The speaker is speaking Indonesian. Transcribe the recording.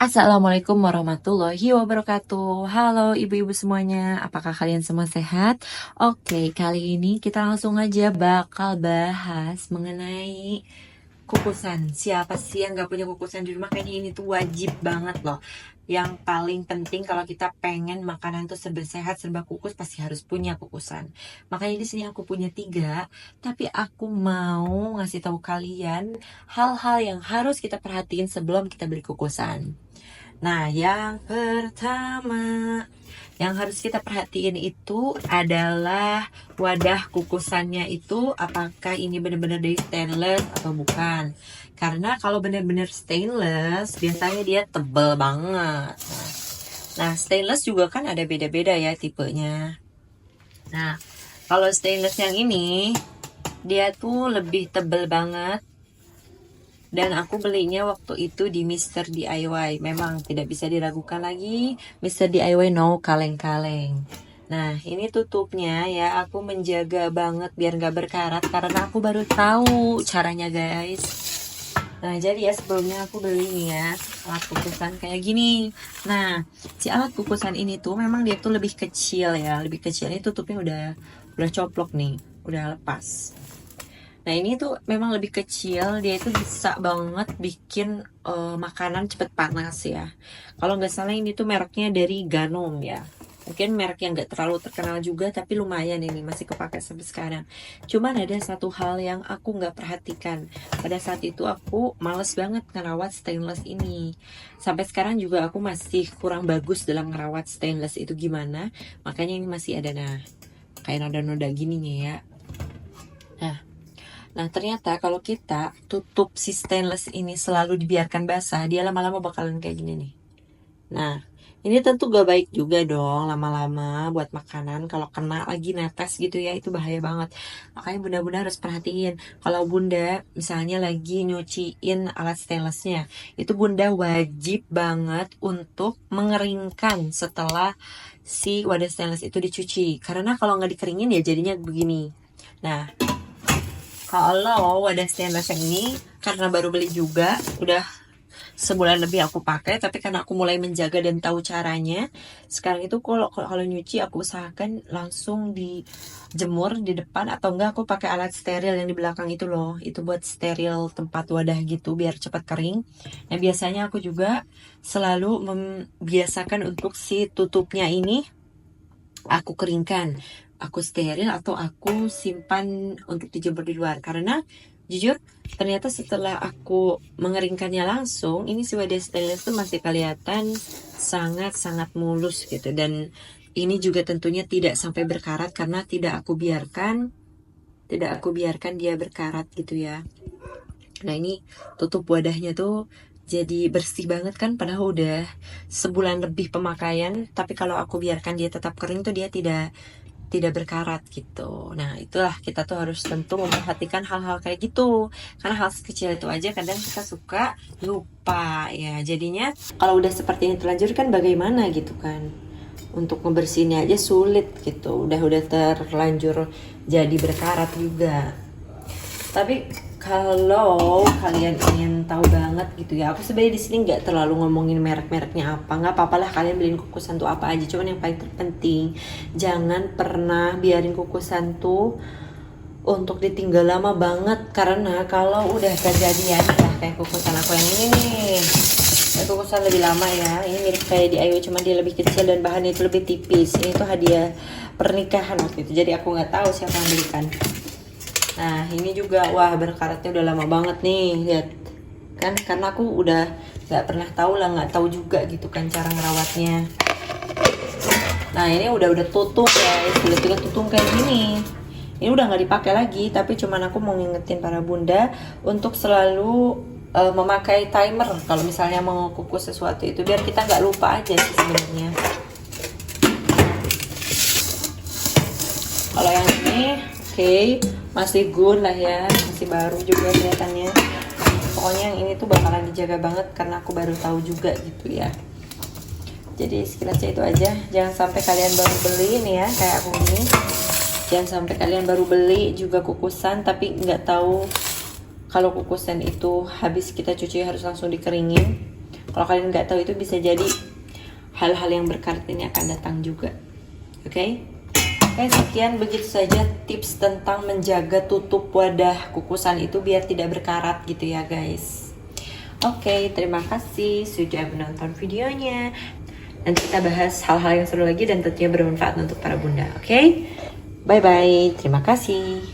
Assalamualaikum warahmatullahi wabarakatuh. Halo ibu-ibu semuanya, apakah kalian semua sehat? Oke, kali ini kita langsung aja bakal bahas mengenai kukusan. Siapa sih yang gak punya kukusan di rumah? Kayaknya ini tuh wajib banget loh. Yang paling penting kalau kita pengen makanan tuh serba sehat, serba kukus, pasti harus punya kukusan. Makanya di sini aku punya 3, tapi aku mau ngasih tahu kalian hal-hal yang harus kita perhatiin sebelum kita beli kukusan. Nah, yang pertama yang harus kita perhatiin itu adalah wadah kukusannya itu apakah ini benar-benar dari stainless atau bukan. Karena kalau benar-benar stainless biasanya dia tebel banget. Nah, stainless juga kan ada beda-beda ya tipenya. Nah, kalau stainless yang ini dia tuh lebih tebel banget. Dan aku belinya waktu itu di Mr. DIY. Memang tidak bisa diragukan lagi, Mr. DIY no kaleng-kaleng. Nah, ini tutupnya ya, aku menjaga banget biar gak berkarat karena aku baru tahu caranya guys. Nah, jadi ya sebelumnya aku beli nih ya alat kukusan kayak gini. Nah, si alat kukusan ini tuh memang dia tuh lebih kecil ya, lebih kecil. Ini tutupnya udah coplok nih, udah lepas. Nah, ini tuh memang lebih kecil, dia itu bisa banget bikin makanan cepet panas ya. Kalau nggak salah ini tuh mereknya dari Ganom ya. Mungkin merek yang nggak terlalu terkenal juga, tapi lumayan ini masih kepake sampai sekarang. Cuman ada satu hal yang aku nggak perhatikan. Pada saat itu aku males banget ngerawat stainless ini. Sampai sekarang juga aku masih kurang bagus dalam ngerawat stainless itu gimana. Makanya ini masih ada kayak noda-noda gininya ya. Nah, ternyata kalau kita tutup si stainless ini selalu dibiarkan basah, dia lama-lama bakalan kayak gini nih. Nah, ini tentu gak baik juga dong lama-lama buat makanan. Kalau kena lagi netes gitu ya, itu bahaya banget. Makanya bunda-bunda harus perhatiin. Kalau bunda misalnya lagi nyuciin alat stainlessnya, itu bunda wajib banget untuk mengeringkan setelah si wadah stainless itu dicuci. Karena kalau nggak dikeringin ya jadinya begini. Nah, kalau wadah stainless yang ini karena baru beli juga, udah sebulan lebih aku pakai, tapi karena aku mulai menjaga dan tahu caranya, sekarang itu kalau nyuci aku usahakan langsung dijemur di depan atau enggak aku pakai alat steril yang di belakang itu loh. Itu buat steril tempat wadah gitu biar cepat kering. Nah, biasanya aku juga selalu membiasakan untuk si tutupnya ini aku keringkan, aku steril atau aku simpan untuk dijemur di luar. Karena jujur ternyata setelah aku mengeringkannya langsung, ini si wadah stainless tuh masih kelihatan sangat-sangat mulus gitu. Dan ini juga tentunya tidak sampai berkarat karena tidak aku biarkan dia berkarat gitu ya. Nah, ini tutup wadahnya tuh jadi bersih banget kan, padahal udah sebulan lebih pemakaian, tapi kalau aku biarkan dia tetap kering tuh dia tidak berkarat gitu. Nah, itulah kita tuh harus tentu memperhatikan hal-hal kayak gitu. Karena hal sekecil itu aja kadang kita suka lupa ya. Jadinya kalau udah seperti ini terlanjur kan bagaimana gitu kan. Untuk ngebersihinnya aja sulit gitu. Udah terlanjur jadi berkarat juga. Tapi kalau kalian ingin tahu banget gitu ya, aku sebenarnya di sini nggak terlalu ngomongin merek-mereknya apa, nggak apa-apa lah kalian beliin kukusan tuh apa aja. Cuman yang paling terpenting jangan pernah biarin kukusan tuh untuk ditinggal lama banget, karena kalau udah kejadian ya kayak kukusan aku yang ini nih, kayak kukusan lebih lama ya, ini mirip kayak DIY cuman dia lebih kecil dan bahannya itu lebih tipis. Ini tuh hadiah pernikahan waktu itu, jadi aku nggak tahu siapa yang belikan. Nah, ini juga wah berkaratnya udah lama banget nih, lihat kan, karena aku udah nggak pernah tahu lah, nggak tahu juga gitu kan cara ngerawatnya. Nah, ini udah tutup ya, sudah juga tutup kayak gini. Ini udah nggak dipakai lagi, tapi cuman aku mau ngingetin para bunda untuk selalu memakai timer kalau misalnya mau kukus sesuatu itu, biar kita nggak lupa aja sih sebenarnya. Kalau yang ini oke, masih good lah ya, masih baru juga kelihatannya. Pokoknya yang ini tuh bakalan dijaga banget karena aku baru tahu juga gitu ya. Jadi sekilasnya itu aja. Jangan sampai kalian baru beli nih ya kayak aku ini. Jangan sampai kalian baru beli juga kukusan tapi nggak tahu kalau kukusan itu habis kita cuci harus langsung dikeringin. Kalau kalian nggak tahu itu bisa jadi hal-hal yang berkarat ini akan datang juga. Oke? Oke, sekian begitu saja tips tentang menjaga tutup wadah kukusan itu biar tidak berkarat gitu ya guys. Oke, terima kasih sudah menonton videonya. Nanti kita bahas hal-hal yang seru lagi dan tentunya bermanfaat untuk para bunda. Oke? Bye-bye. Terima kasih.